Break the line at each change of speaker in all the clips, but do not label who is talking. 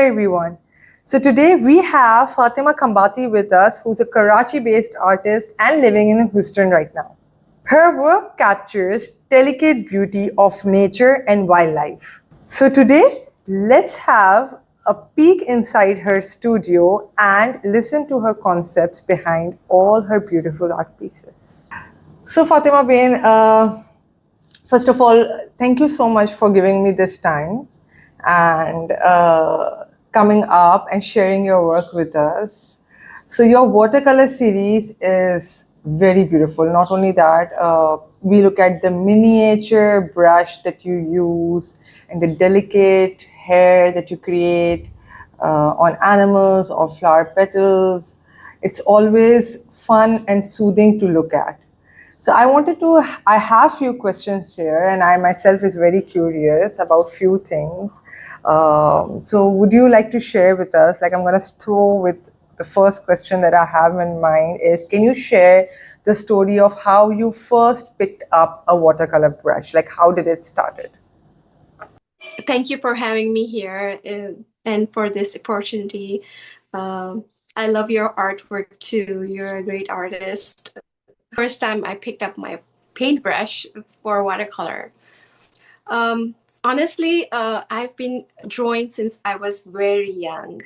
everyone. So today we have Fatima Khambati with us, who's a Karachi-based artist and living in Houston right now. Her work captures delicate beauty of nature and wildlife. So today, let's have a peek inside her studio and listen to her concepts behind all her beautiful art pieces. So Fatima Bain, first of all, thank you so much for giving me this time and coming up and sharing your work with us. So your watercolor series is very beautiful. Not only that, we look at the miniature brush that you use and the delicate hair that you create on animals or flower petals. It's always fun and soothing to look at. So I have few questions here, and I myself is very curious about few things. So would you like to share with us, like I'm going to throw with the first question that I have in mind is, can you share the story of how you first picked up a watercolor brush? Like how did it started?
Thank you for having me here and for this opportunity. I love your artwork too. You're a great artist. First time I picked up my paintbrush for watercolor. Honestly, I've been drawing since I was very young.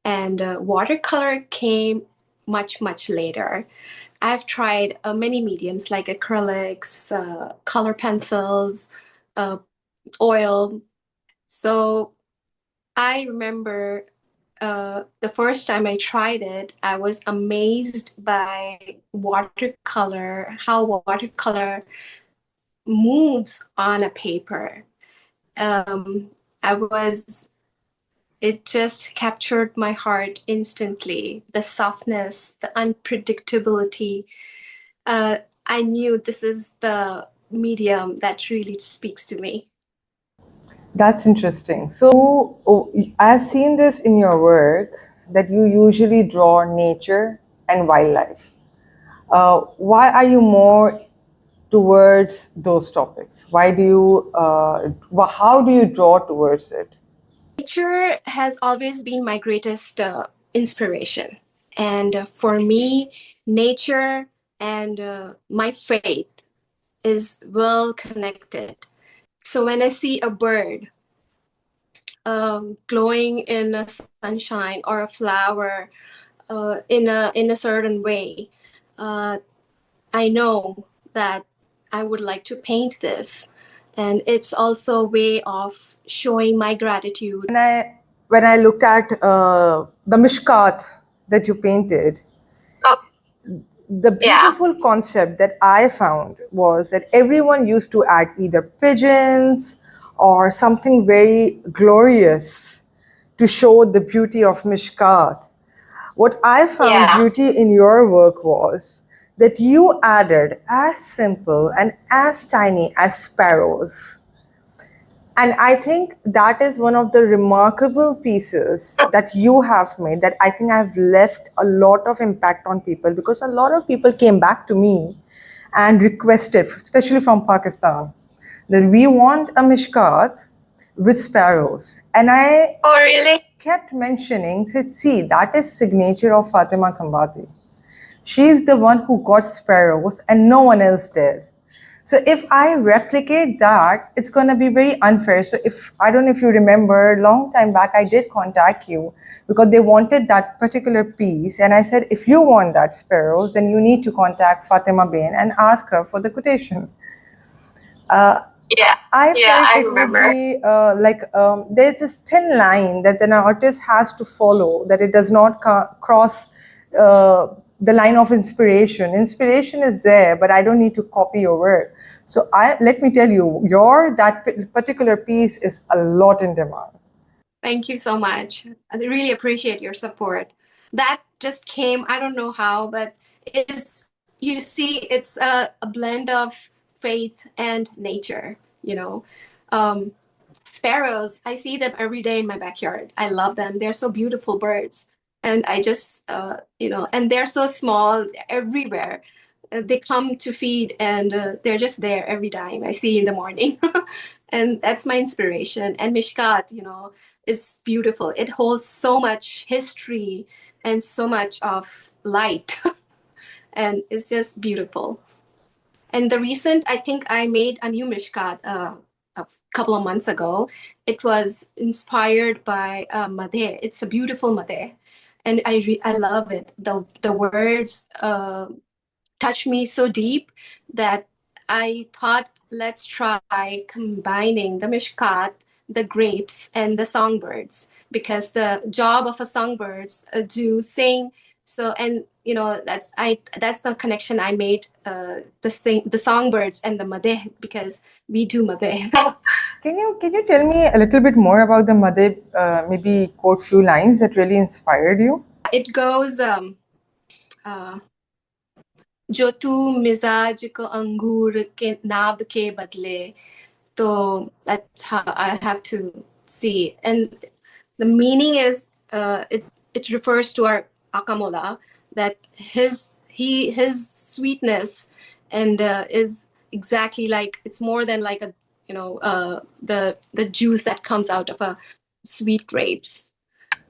And watercolor came much later. I've tried many mediums like acrylics, color pencils, oil. So I remember the first time I tried it, I was amazed by watercolor, how watercolor moves on a paper. Um, I was, it just captured my heart instantly. The softness, the unpredictability. I knew this is the medium that really speaks to me.
That's interesting. So I've seen this in your work that you usually draw nature and wildlife. Why are you more towards those topics? Why do you, how do you draw towards it?
Nature has always been my greatest inspiration. And for me, nature and my faith is well connected. So when I see a bird glowing in the sunshine or a flower in a certain way, uh, I know that I would like to paint this. And it's also a way of showing my gratitude.
When I looked at the mishkat that you painted, the beautiful concept that I found was that everyone used to add either pigeons or something very glorious to show the beauty of mishkat. What I found beauty in your work was that you added as simple and as tiny as sparrows. And I think that is one of the remarkable pieces that you have made, that I think I've left a lot of impact on people, because a lot of people came back to me and requested, especially from Pakistan, that we want a mishkat with sparrows. And I kept mentioning, said, see, that is signature of Fatima Khambati. She's the one who got sparrows and no one else did. So if I replicate that, it's going to be very unfair. So I don't know if you remember, long time back, I did contact you because they wanted that particular piece. And I said, if you want that sparrows, then you need to contact Fatima Bain and ask her for the quotation. I felt it would be there's this thin line that an artist has to follow, that it does not cross the line of inspiration. Inspiration is there, but I don't need to copy your work. So let me tell you, that particular piece is a lot in demand.
Thank you so much. I really appreciate your support. That just came, I don't know how, but you see, it's a blend of faith and nature, you know. Sparrows, I see them every day in my backyard. I love them. They're so beautiful birds. And I just, and they're so small everywhere. They come to feed and they're just there every time I see in the morning. And that's my inspiration. And Mishkat, is beautiful. It holds so much history and so much of light, and it's just beautiful. And the recent, I think I made a new mishkat a couple of months ago. It was inspired by madeh. It's a beautiful madeh, and I love it. The words touched me so deep that I thought, let's try combining the mishkat, the grapes, and the songbirds, because the job of a songbirds do sing. So, and that's the connection I made, the songbirds and the madeh, because we do madeh.
Can you tell me a little bit more about the Madheb, maybe quote few lines that really inspired you?
It goes, जो तू मिजाज को अंगूर के नाब के बदले. So that's how I have to see. And the meaning is, it refers to our Akamola, that his sweetness and is exactly like, it's more than like a, the juice that comes out of a sweet grapes.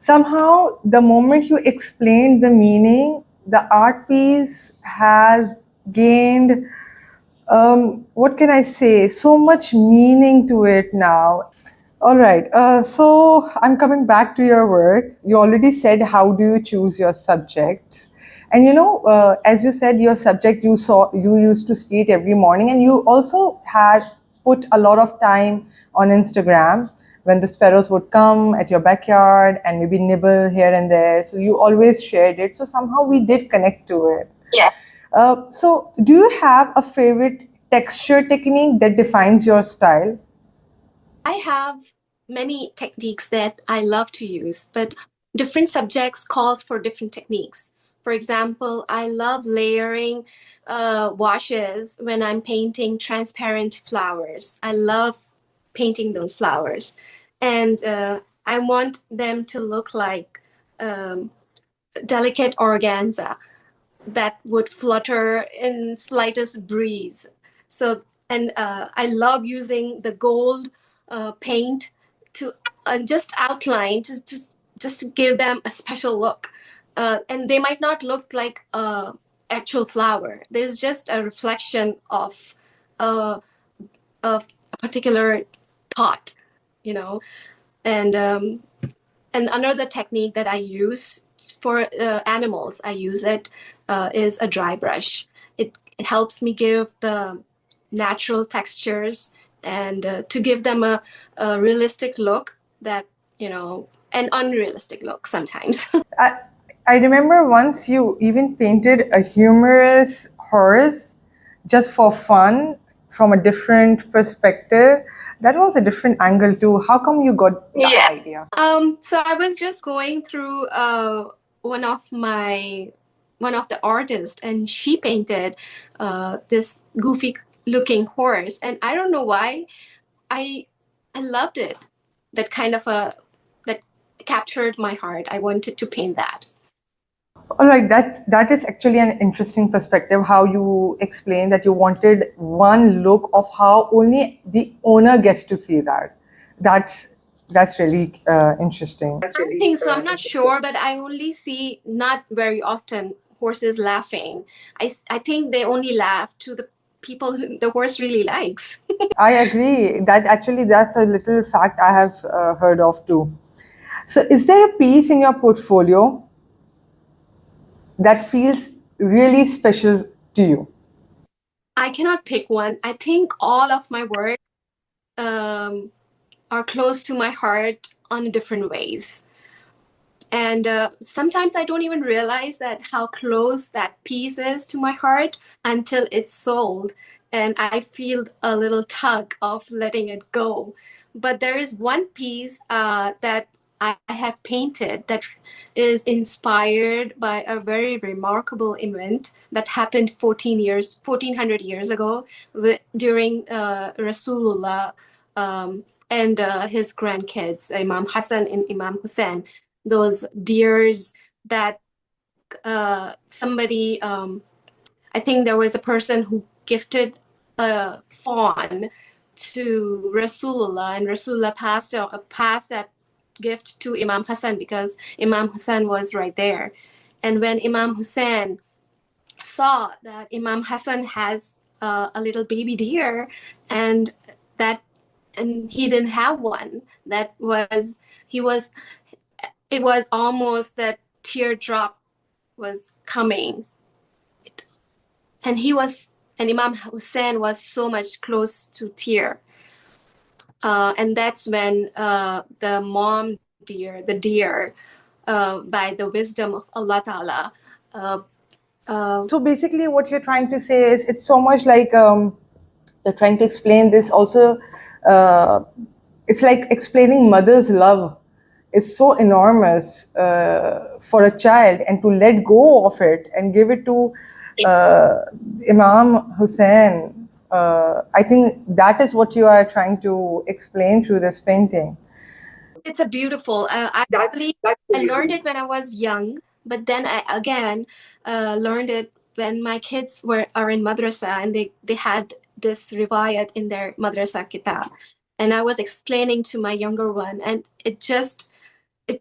Somehow, the moment you explained the meaning, the art piece has gained, what can I say, so much meaning to it now. All right, so I'm coming back to your work. You already said how do you choose your subjects, and as you said, your subject you used to see it every morning, and you also had put a lot of time on Instagram when the sparrows would come at your backyard and maybe nibble here and there. So you always shared it. So somehow we did connect to it.
Yeah.
So do you have a favorite texture technique that defines your style?
I have many techniques that I love to use, but different subjects calls for different techniques. For example, I love layering washes when I'm painting transparent flowers. I love painting those flowers, and I want them to look like delicate organza that would flutter in slightest breeze. So, and I love using the gold paint to just outline, just to give them a special look. And they might not look like a actual flower. There's just a reflection of a particular thought, you know. And another technique that I use for animals, I use it is a dry brush. It helps me give the natural textures and to give them a realistic look, that, an unrealistic look sometimes.
I, I remember once you even painted a humorous horse just for fun from a different perspective. That was a different angle too. How come you got that idea?
So I was just going through one of the artists, and she painted this goofy looking horse, and I don't know why I I loved it. That captured my heart. I wanted to paint that.
All right, that is actually an interesting perspective. How you explain that you wanted one look of how only the owner gets to see that. That's really interesting.
I don't think so. I'm not sure, but I only see, not very often, horses laughing. I think they only laugh to the people who the horse really likes.
I agree. That's a little fact I have heard of too. So, is there a piece in your portfolio that feels really special to you?
I cannot pick one. I think all of my work are close to my heart on different ways. And sometimes I don't even realize that how close that piece is to my heart until it's sold. And I feel a little tug of letting it go. But there is one piece that I have painted that is inspired by a very remarkable event that happened 1400 years ago during Rasulullah and his grandkids, Imam Hassan and Imam Hussein. Those deers that somebody, I think there was a person who gifted a fawn to Rasulullah, and Rasulullah passed that gift to Imam Hassan because Imam Hassan was right there. And when Imam Hussein saw that Imam Hassan has a little baby deer, and that and he didn't have one, that was he was it was almost that teardrop was coming, and Imam Hussein was so much close to tear. And that's when the mom deer, the deer, by the wisdom of Allah Ta'ala.
So basically, what you're trying to say is it's so much like you're trying to explain this also. It's like explaining mother's love is so enormous for a child, and to let go of it and give it to uh, Imam Hussein. I think that is what you are trying to explain through this painting.
It's a beautiful.
That's
I learned it when I was young, but then I again learned it when my kids are in madrasa, and they had this riwayat in their madrasa kitab, and I was explaining to my younger one, and it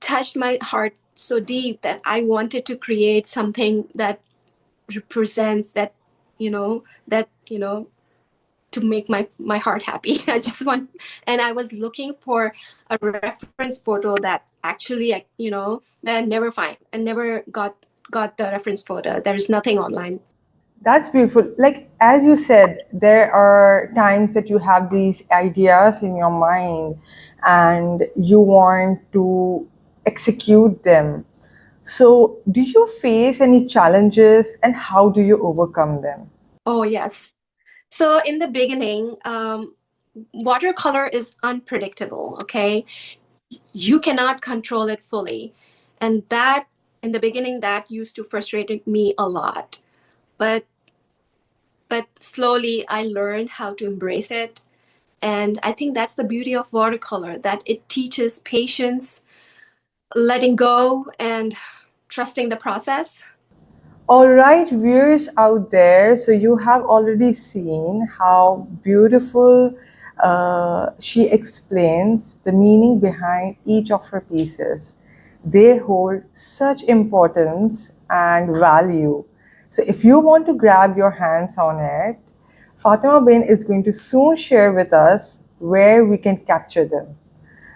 touched my heart so deep that I wanted to create something that represents that, to make my heart happy. And I was looking for a reference photo that actually, that I never find. I never got the reference photo. There is nothing online.
That's beautiful. Like, as you said, there are times that you have these ideas in your mind and you want to execute them. So, do you face any challenges and how do you overcome them?
Oh, yes. So in the beginning, watercolor is unpredictable, okay? You cannot control it fully. And that, in the beginning, that used to frustrate me a lot. But slowly I learned how to embrace it. And I think that's the beauty of watercolor, that it teaches patience, letting go, and trusting the process.
All right, viewers out there, so you have already seen how beautiful she explains the meaning behind each of her pieces. They hold such importance and value. So, if you want to grab your hands on it, Fatima Bain is going to soon share with us where we can capture them.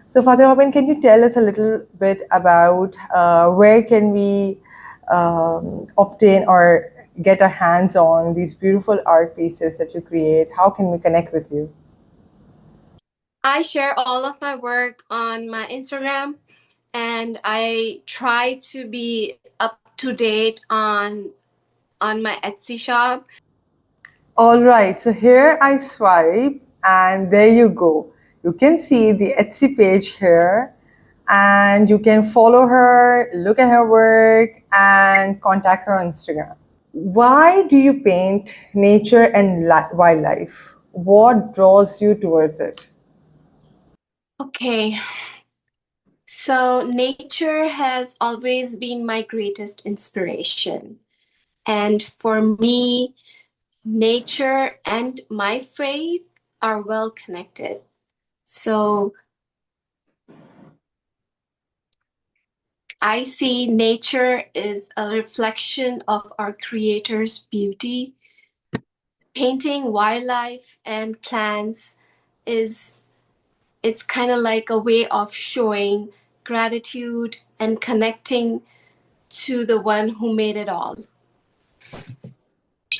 So, Fatima Bin, can you tell us a little bit about where can we obtain or get our hands on these beautiful art pieces that you create? How can we connect with you?
I share all of my work on my Instagram, and I try to be up to date on my Etsy shop.
All right, so here I swipe, and there you go. You can see the Etsy page here, and you can follow her, look at her work, and contact her on Instagram. Why do you paint nature and wildlife? What draws you towards it?
Okay, so nature has always been my greatest inspiration. And for me, nature and my faith are well connected. So I see nature is a reflection of our Creator's beauty. Painting wildlife and plants is it's kind of like a way of showing gratitude and connecting to the one who made it all.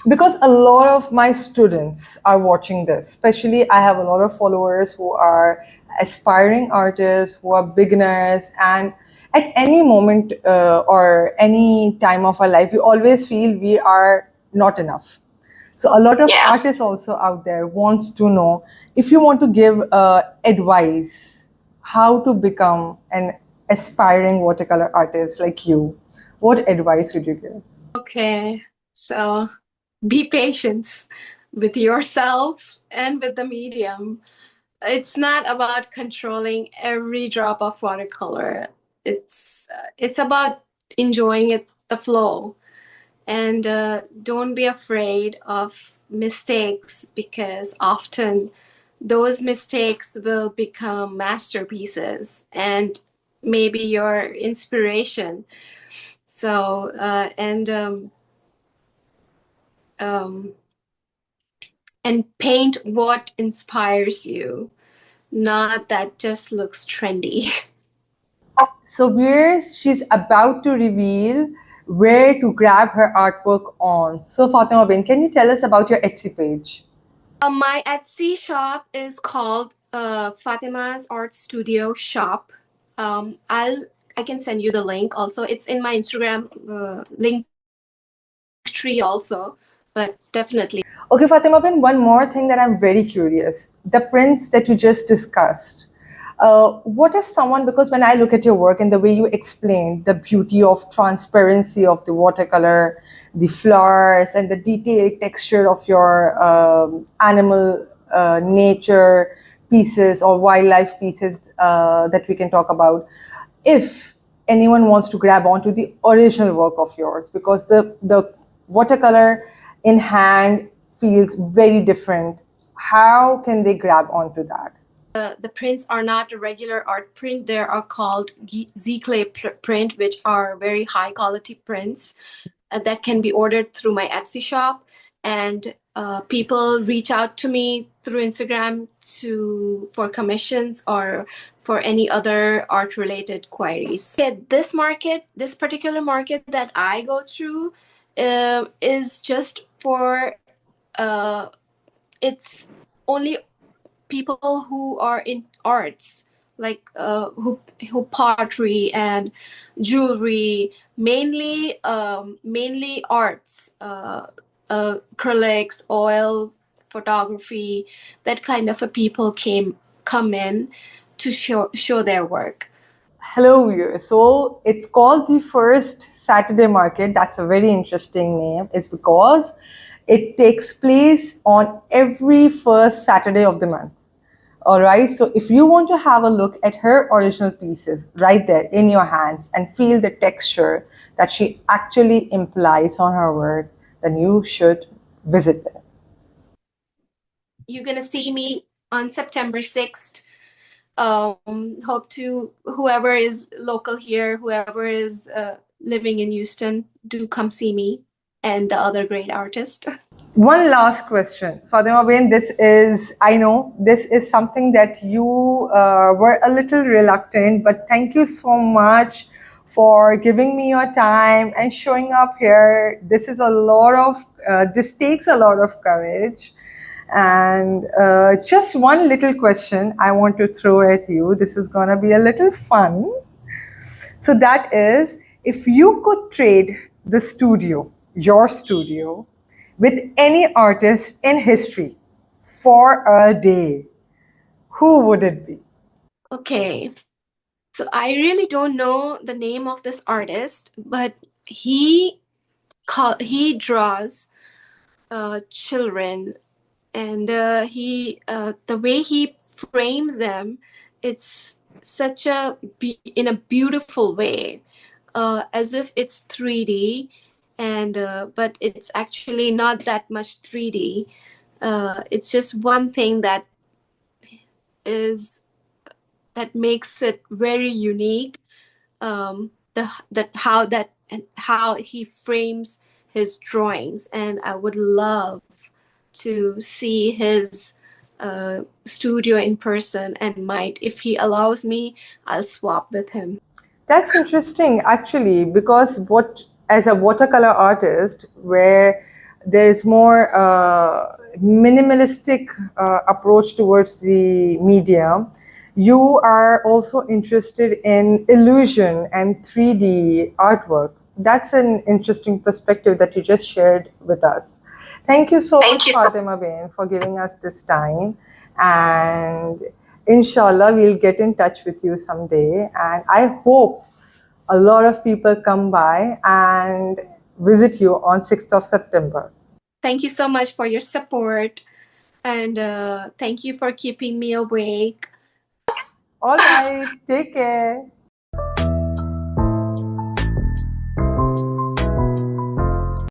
Because a lot of my students are watching this, especially I have a lot of followers who are aspiring artists, who are beginners, and at any moment or any time of our life we always feel we are not enough. So a lot of artists also out there wants to know, if you want to give advice how to become an aspiring watercolor artist like you, what advice would you give?
Okay, so be patient with yourself and with the medium. It's not about controlling every drop of watercolor. It's about enjoying it, the flow. And don't be afraid of mistakes, because often those mistakes will become masterpieces. And maybe your inspiration. So um, and paint what inspires you, not that just looks trendy.
So she's about to reveal where to grab her artwork on. So Fatima Bin, can you tell us about your Etsy page?
My Etsy shop is called Fatima's Art Studio Shop. I can send you the link also. It's in my Instagram link tree also, but definitely.
Okay, Fatima Bin, one more thing that I'm very curious. The prints that you just discussed. What if someone, because when I look at your work and the way you explain the beauty of transparency of the watercolor, the flowers, and the detailed texture of your animal nature pieces or wildlife pieces that we can talk about, if anyone wants to grab onto the original work of yours, because the watercolor in hand feels very different, how can they grab onto that?
The prints are not a regular art print. They are called Z-clay print, which are very high quality prints that can be ordered through my Etsy shop. And people reach out to me through Instagram for commissions or for any other art related queries. Yeah, this particular market that I go through is just for it's only people who are in arts, like who pottery and jewelry, mainly arts, acrylics, oil, photography. That kind of a people come in to show their work.
Hello, viewers. So it's called the First Saturday Market. That's a very interesting name. It's because it takes place on every first Saturday of the month. All right. So if you want to have a look at her original pieces right there in your hands and feel the texture that she actually implies on her work, then you should visit there.
You're gonna see me on September 6th. Hope to whoever is local here, whoever is living in Houston, do come see me and the other great artist.
One last question. Fatima Bain, I know this is something that you were a little reluctant, but thank you so much for giving me your time and showing up here. This takes a lot of courage. And just one little question I want to throw at you. This is going to be a little fun. So that is, if you could trade your studio, with any artist in history for a day, who would it be?
Okay, so I really don't know the name of this artist, but he draws children, and the way he frames them, it's such in a beautiful way, as if it's 3D, and but it's actually not that much 3D. It's just one thing is that makes it very unique. How he frames his drawings, and I would love to see his studio in person, and might, if he allows me, I'll swap with him.
That's interesting, actually, because as a watercolor artist, where there's more minimalistic approach towards the medium, you are also interested in illusion and 3D artwork. That's an interesting perspective that you just shared with us. Thank you so much, Fatima Bain, for giving us this time. And inshallah, we'll get in touch with you someday. And I hope a lot of people come by and visit you on 6th of September.
Thank you so much for your support, and thank you for keeping me awake.
All right, take care.